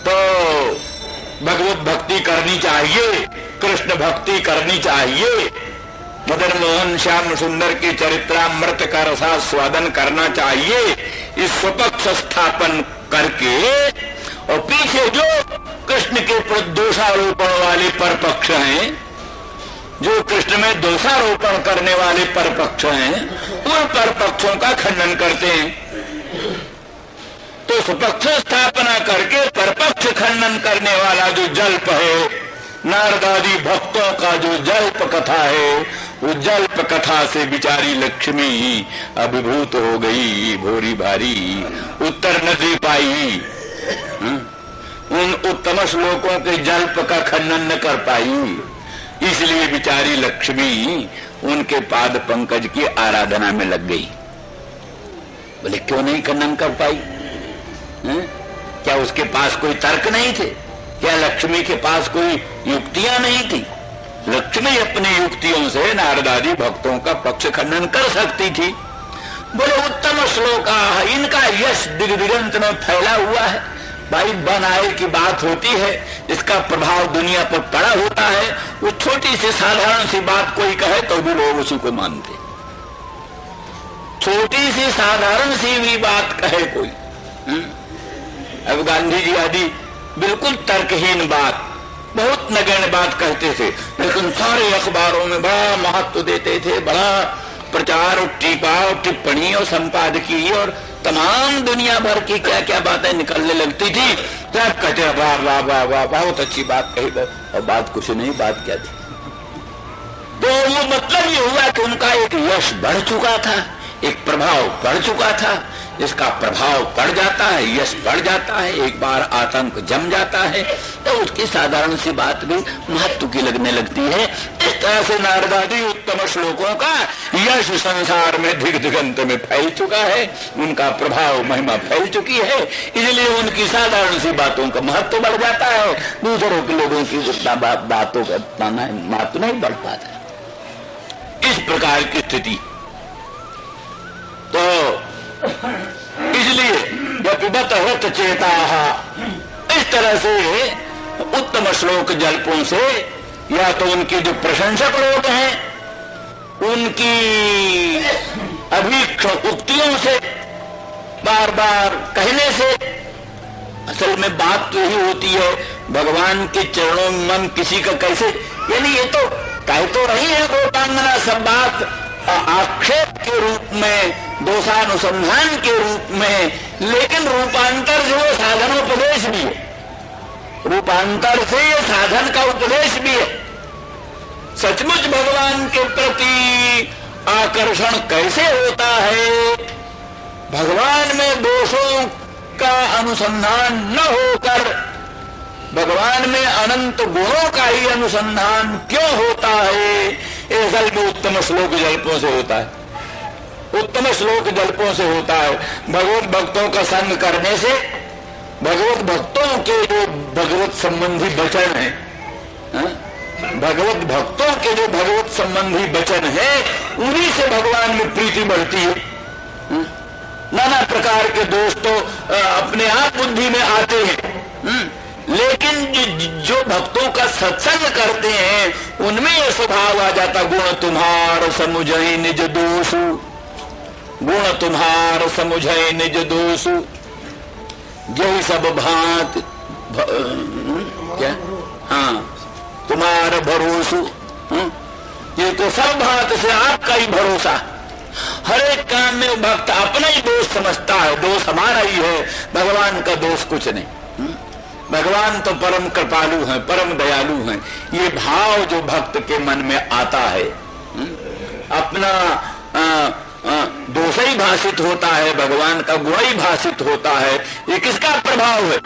तो भगवत भक्ति करनी चाहिए, कृष्ण भक्ति करनी चाहिए, मदन मोहन श्याम सुंदर के चरित्रामृत का रसास्वादन करना चाहिए। इस स्वपक्ष स्थापन करके और पीछे जो कृष्ण के प्रति दोषारोपण वाले परपक्ष हैं, जो कृष्ण में दोषारोपण करने वाले परपक्ष हैं, उन परपक्षों का खंडन करते हैं। तो स्वपक्ष स्थापना करके परपक्ष खंडन करने वाला जो जल्प है, नारदादि भक्तों का जो जल्प कथा है, वो जल्प कथा से बिचारी लक्ष्मी अभिभूत हो गई, भोरी भारी उत्तर न दे पाई, उन उत्तम श्लोकों के जल्प का खंडन न कर पाई, इसलिए बिचारी लक्ष्मी उनके पाद पंकज की आराधना में लग गई। बोले क्यों नहीं खंडन कर पाई? क्या उसके पास कोई तर्क नहीं थे? क्या लक्ष्मी के पास कोई युक्तियां नहीं थी? लक्ष्मी अपनी युक्तियों से नारदादि भक्तों का पक्ष खंडन कर सकती थी। बोले उत्तम श्लोक, इनका यश दिग्दिगंत में फैला हुआ है। भाई बनाए की बात होती है, इसका प्रभाव दुनिया पर पड़ा होता है। वो छोटी सी साधारण सी बात कोई कहे तो भी लोग उसी को मानते। छोटी सी साधारण सी भी बात कहे कोई, अब गांधी जी आदि बिल्कुल तर्कहीन बात, बहुत नगण्य बात कहते थे, लेकिन सारे अखबारों में बड़ा महत्व देते थे, बड़ा प्रचार और टीका और टिप्पणी और संपादकीय और तमाम दुनिया भर की क्या क्या बातें निकलने लगती थी। सब कहते वाह वाह वाह वाह, बहुत अच्छी बात कही, और बात कुछ नहीं, बात क्या थी? तो वो मतलब ये हुआ कि उनका एक यश बढ़ चुका था, एक प्रभाव बढ़ चुका था। जिसका प्रभाव बढ़ जाता है, यश बढ़ जाता है, एक बार आतंक जम जाता है, तो उसकी साधारण सी बात भी महत्व की लगने लगती है। इस तरह से नारदादि उत्तम श्लोकों का यश संसार में दिग्दिगंत में फैल चुका है, उनका प्रभाव महिमा फैल चुकी है, इसलिए उनकी साधारण सी बातों का महत्व बढ़ जाता है। दूसरों के लोगों की उतना बातों का महत्व नहीं बढ़ पाता। इस प्रकार की स्थिति, तो इसलिए व्यपिबत हत चेता, इस तरह से उत्तम श्लोक जल्पों से या तो उनके जो प्रशंसक लोग हैं उनकी अभीक्ष उक्तियों से बार बार कहने से, असल में बात तो यही होती है भगवान के चरणों में मन किसी का कैसे, यानी ये तो कह तो रही है गोपांगना सब बात आक्षेप के रूप में, दोषानुसंधान के रूप में, लेकिन रूपांतर जो साधनोपदेश भी है, रूपांतर से ये साधन का उपदेश भी है। सचमुच भगवान के प्रति आकर्षण कैसे होता है? भगवान में दोषों का अनुसंधान न होकर भगवान में अनंत गुणों का ही अनुसंधान क्यों होता है? असल में उत्तम श्लोक जल्पों से होता है, उत्तम श्लोक जल्पों से होता है। भगवत भक्तों का संग करने से भगवत भक्तों के जो भगवत संबंधी वचन है, भगवत भक्तों के जो भगवत संबंधी वचन है, उन्हीं से भगवान में प्रीति बढ़ती है। नाना प्रकार के दोष तो अपने आप बुद्धि में आते हैं, लेकिन जो भक्तों का सत्संग करते हैं उनमें यह स्वभाव आ जाता, गुण तुम्हार समुझै निज दोष, गुण तुम्हार समुझै निज दोष, यही सब भांत क्या, हाँ तुम्हारा भरोसा, ये तो सब भांत से आपका ही भरोसा। हर एक काम में भक्त अपना ही दोष समझता है, दोष हमारा ही है, भगवान का दोष कुछ नहीं। भगवान तो परम कृपालु हैं, परम दयालु हैं। ये भाव जो भक्त के मन में आता है, अपना दोष ही भाषित होता है, भगवान का गुण ही भाषित होता है, ये किसका प्रभाव है?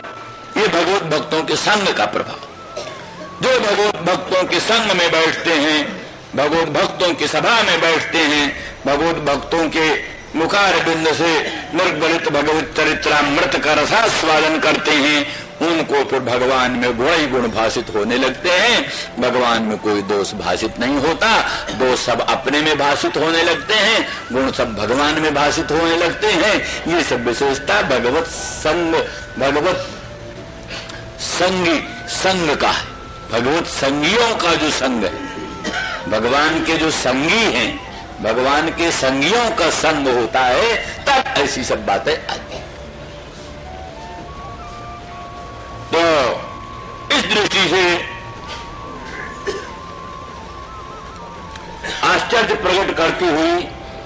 ये भगवत भक्तों के संग का प्रभाव। जो भगवत भक्तों के संग में बैठते हैं, भगवत भक्तों की सभा में बैठते हैं, भगवत भक्तों के मुखार बिंद से निर्गलित भगवत चरित्रामृत का रसास्वादन करते हैं, उनको फिर भगवान में गुण ही गुण भाषित होने लगते हैं। भगवान में कोई दोष भाषित नहीं होता, दोष सब अपने में भाषित होने लगते हैं, गुण सब भगवान में भाषित होने लगते हैं। ये सब विशेषता भगवत संग, भगवत संगी संग का है, भगवत संगियों का जो संग है, भगवान के जो संगी हैं, भगवान के संगियों का संग होता है, तब ऐसी सब बातें आती हैं। तो इस दृष्टि से आश्चर्य प्रकट करती हुई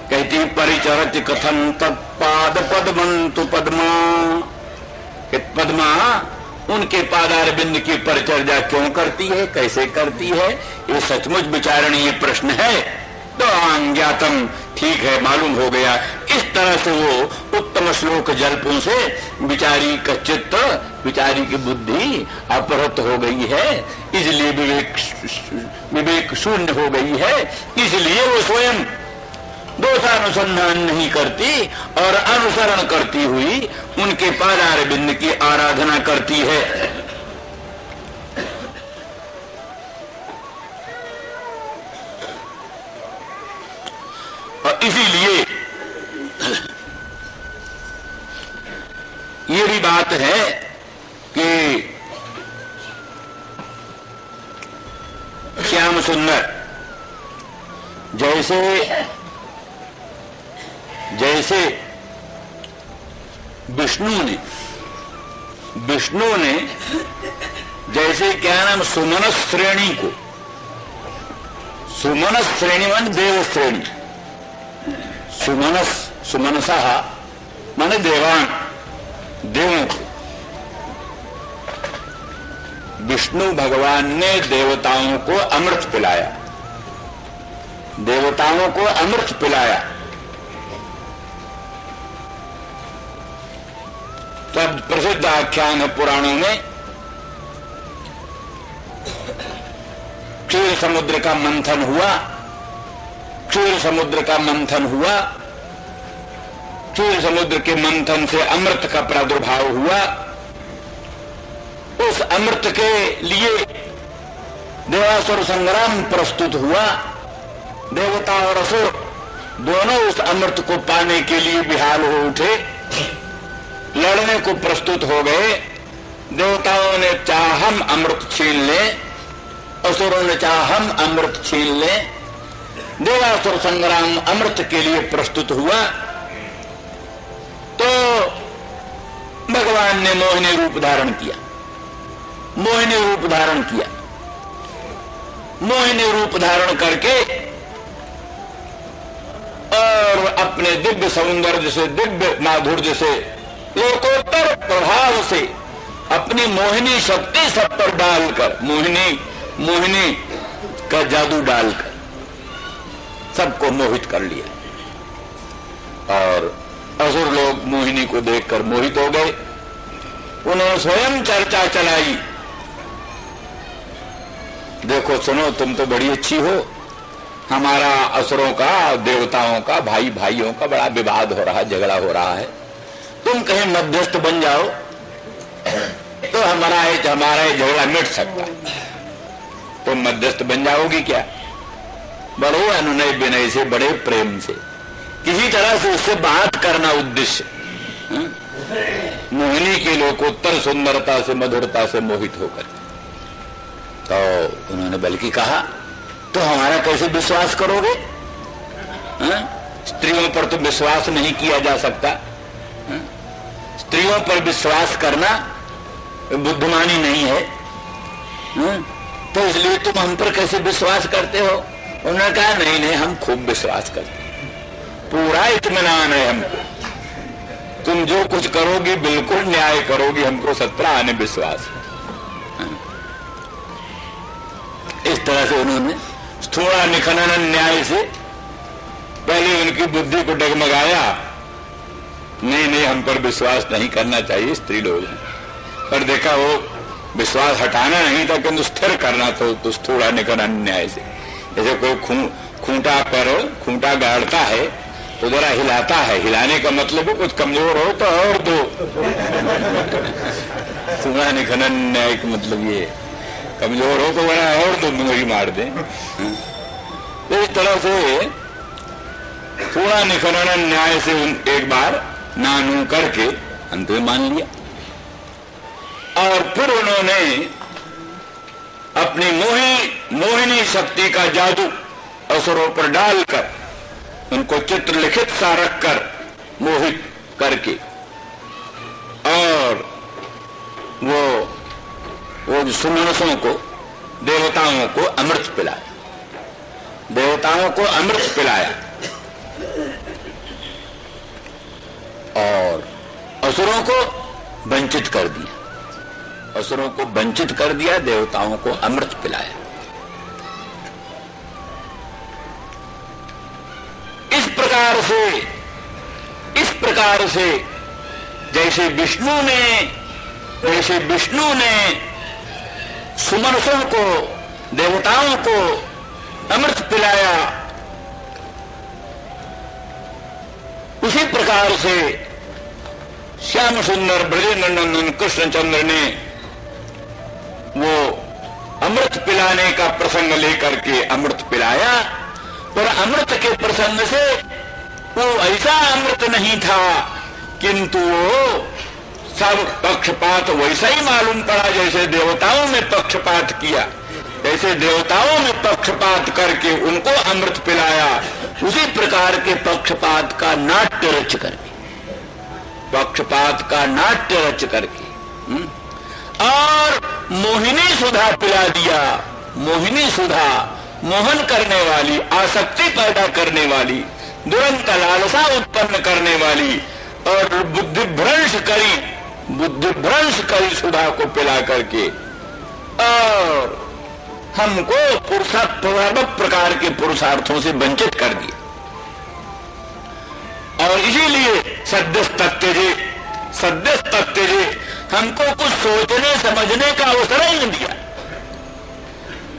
कहती, परिचरति कथन तत्पाद पद्मंतु पद्मा, कि पद्मा उनके पादार बिंद की परिचर्या क्यों करती है, कैसे करती है, ये सचमुच विचारणीय प्रश्न है। तो ज्ञातम, ठीक है, मालूम हो गया। इस तरह से वो उत्तम श्लोक जल्पों से बिचारी का चित्त, बिचारी की बुद्धि अपहृत हो गई है, इसलिए विवेक शून्य हो गई है, इसलिए वो स्वयं दोषानुसंधान नहीं करती और अनुसरण करती हुई उनके पादार बिंद की आराधना करती है। और इसीलिए ये भी बात है कि श्याम सुंदर जैसे विष्णु ने जैसे क्या नाम सुमनस श्रेणी को, सुमनस श्रेणी मान देव श्रेणी, सुमनसा माने देवान, देवों को, विष्णु भगवान ने देवताओं को अमृत पिलाया, देवताओं को अमृत पिलाया। तब प्रसिद्ध आख्यान है पुराणों में, क्षीर समुद्र का मंथन हुआ, क्षीर समुद्र का मंथन हुआ, क्षीर समुद्र के मंथन से अमृत का प्रादुर्भाव हुआ। उस अमृत के लिए देवासुर संग्राम प्रस्तुत हुआ, देवता और असुर दोनों उस अमृत को पाने के लिए बेहाल हो उठे, लड़ने को प्रस्तुत हो गए। देवताओं ने चाहा हम अमृत छीन लें, असुरों ने चाहा हम अमृत छीन लें। देवासुर संग्राम अमृत के लिए प्रस्तुत हुआ तो भगवान ने मोहिनी रूप धारण किया, मोहिनी रूप धारण किया, मोहिनी रूप धारण करके और अपने दिव्य सौंदर्य से, दिव्य माधुर्य से, लोकोत्तर प्रभाव से अपनी मोहिनी शक्ति सब पर डालकर, मोहिनी का जादू डालकर सबको मोहित कर लिया। और असुर लोग मोहिनी को देखकर मोहित हो गए। उन्होंने स्वयं चर्चा चलाई, देखो सुनो, तुम तो बड़ी अच्छी हो, हमारा असुरों का, देवताओं का, भाई भाइयों का बड़ा विवाद हो रहा है, झगड़ा हो रहा है, तुम कहीं मध्यस्थ बन जाओ तो हमारा झगड़ा मिट सकता है। तुम मध्यस्थ बन जाओगी क्या? बड़े अनुनय विनय से, बड़े प्रेम से, किसी तरह से उससे बात करना उद्देश्य, मोहिनी की लोकोत्तर सुंदरता से, मधुरता से मोहित होकर। तो उन्होंने बल्कि कहा, तो हमारा कैसे विश्वास करोगे? स्त्रियों पर तो विश्वास नहीं किया जा सकता। स्त्रियों पर विश्वास करना बुद्धिमानी नहीं है। तो इसलिए तुम हम पर कैसे विश्वास करते हो? उन्होंने कहा, नहीं नहीं, हम खूब विश्वास करते हैं, पूरा इत्मीनान है हमको। तुम जो कुछ करोगी बिल्कुल न्याय करोगी, हमको सत्ता आने विश्वास है। इस तरह से उन्होंने थोड़ा निखनन न्याय से पहले उनकी बुद्धि को डगमगाया। नहीं नहीं, हम पर विश्वास नहीं करना चाहिए, स्त्री लोग हैं। पर देखा वो विश्वास हटाना नहीं था, किंतु स्थिर करना तो थोड़ा निखनन न्याय से। जैसे कोई खूंटा गाड़ता है तो जरा हिलाता है, हिलाने का मतलब है कुछ कमजोर हो तो और दो। थोड़ा निखनन न्याय का मतलब ये, कमजोर हो तो जरा और दो मुंगरी मार दे। तो इस तरह से थोड़ा निखनन न्याय से एक बार नानू करके अंत में मान लिया। और फिर उन्होंने अपनी मोहिनी शक्ति का जादू असुरों पर डालकर उनको चित्र लिखित सा रखकर मोहित करके, और वो सुमनसों को, देवताओं को अमृत पिलाया, देवताओं को अमृत पिलाया और असुरों को वंचित कर दिया, असुरों को वंचित कर दिया, देवताओं को अमृत पिलाया। इस प्रकार से जैसे विष्णु ने सुमनसों को, देवताओं को अमृत पिलाया, उसी प्रकार से श्याम सुंदर ब्रजेंद्र नंदन कृष्णचंद्र ने वो अमृत पिलाने का प्रसंग लेकर के अमृत पिलाया। पर अमृत के प्रसंग से वो ऐसा अमृत नहीं था, किंतु वो सब पक्षपात वैसा ही मालूम पड़ा जैसे देवताओं में पक्षपात किया, जैसे देवताओं में पक्षपात करके उनको अमृत पिलाया, उसी प्रकार के पक्षपात का नाट्य रच करके, पक्षपात का नाट्य रच करके और मोहिनी सुधा पिला दिया। मोहिनी सुधा मोहन करने वाली, आसक्ति पैदा करने वाली, दुरंत लालसा उत्पन्न करने वाली और बुद्धिभ्रंश करी सुधा को पिला करके और हमको सर्व प्रकार के पुरुषार्थों से वंचित कर दिया। और इसीलिए सद्यस्तत्तेजे हमको कुछ सोचने समझने का अवसर ही नहीं दिया।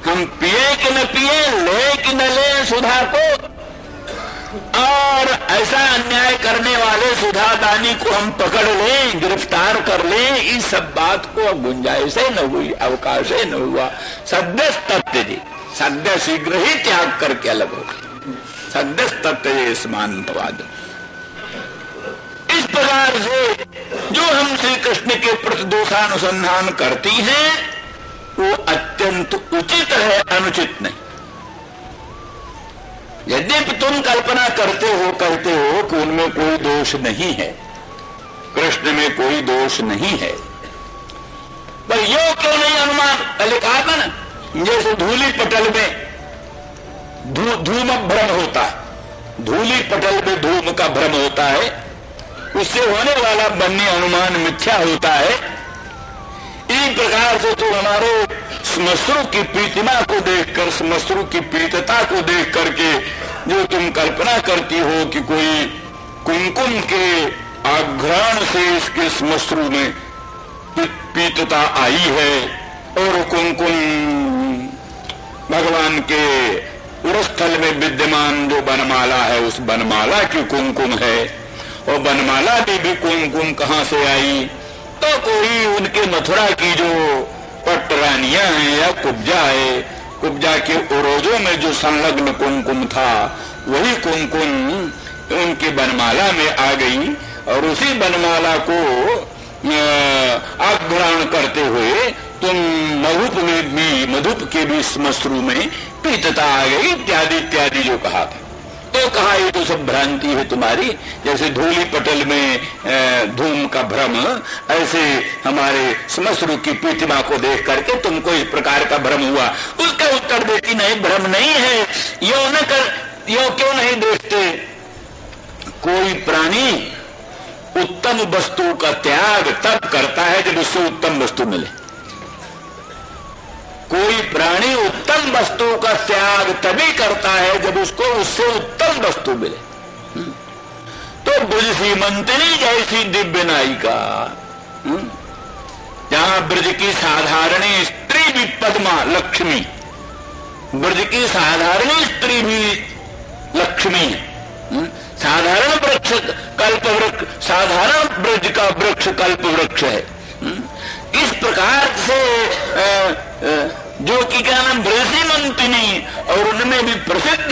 हम पिए कि न पिए, ले कि न ले सुधा को, और ऐसा अन्याय करने वाले सुधादानी को हम पकड़ लें, गिरफ्तार कर लें, इस सब बात को गुंजाइश न हुई, अवकाश न हुआ। सद्यस्तत्तेजे, सद्य शीघ्र ही त्याग करके अलग हो गए। सद्यस्तत्तेजे समानवाद। इस प्रकार से जो हम श्री कृष्ण के प्रति दोषानुसंधान करती हैं वो अत्यंत उचित है, अनुचित नहीं। यद्यपि तुम कल्पना करते हो, कहते हो कि उनमें कोई दोष नहीं है, कृष्ण में कोई दोष नहीं है, पर यो क्यों नहीं अनुमान? पहले कहा था ना, जैसे धूली पटल में धूम भ्रम होता है, धूली पटल में धूम का भ्रम होता है, उससे होने वाला बन्नी अनुमान मिथ्या होता है। इसी प्रकार से तो हमारे श्मश्रु की प्रीतिमा को देखकर, श्मश्रु की प्रीतता को देख करके जो तुम कल्पना करती हो कि कोई कुमकुम के आघ्राण से इसके श्मश्रु में पीतता आई है और कुमकुम भगवान के उरस्थल में विद्यमान जो बनमाला है उस बनमाला की कुमकुम है, और बनमाला भी कुमकुम कहां से आई? तो कोई उनके मथुरा की जो पट्टरानियां हैं या कुब्जा है, कुब्जा के उरोजों में जो संलग्न कुमकुम था वही कुमकुम उनकी बनमाला में आ गई, और उसी बनमाला को आग्रहण करते हुए तुम मधुप के भी श्मश्रु में पीतता आ गई इत्यादि इत्यादि जो कहा था। तो कहा ये तो सब भ्रांति है तुम्हारी, जैसे धूली पटल में धूम का भ्रम, ऐसे हमारे श्मश्रु की प्रतिमा को देख करके तुमको इस प्रकार का भ्रम हुआ। उसका उत्तर देती नहीं, भ्रम नहीं है, यो क्यों नहीं देखते? कोई प्राणी उत्तम वस्तु का त्याग तब करता है जब उससे उत्तम वस्तु मिले। कोई प्राणी उत्तम वस्तु का त्याग तभी करता है जब उसको उससे उत्तम वस्तु मिले। तो ब्रज सीमंतिनी जैसी दिव्य नायिका, जहां ब्रज की साधारण स्त्री भी पद्मा लक्ष्मी, ब्रज की साधारण स्त्री भी लक्ष्मी है। साधारण वृक्ष कल्प वृक्ष, साधारण ब्रज का वृक्ष कल्प वृक्ष है। इस प्रकार से जो कि क्या नाम ब्रज सीमंतिनी, और उनमें भी प्रसिद्ध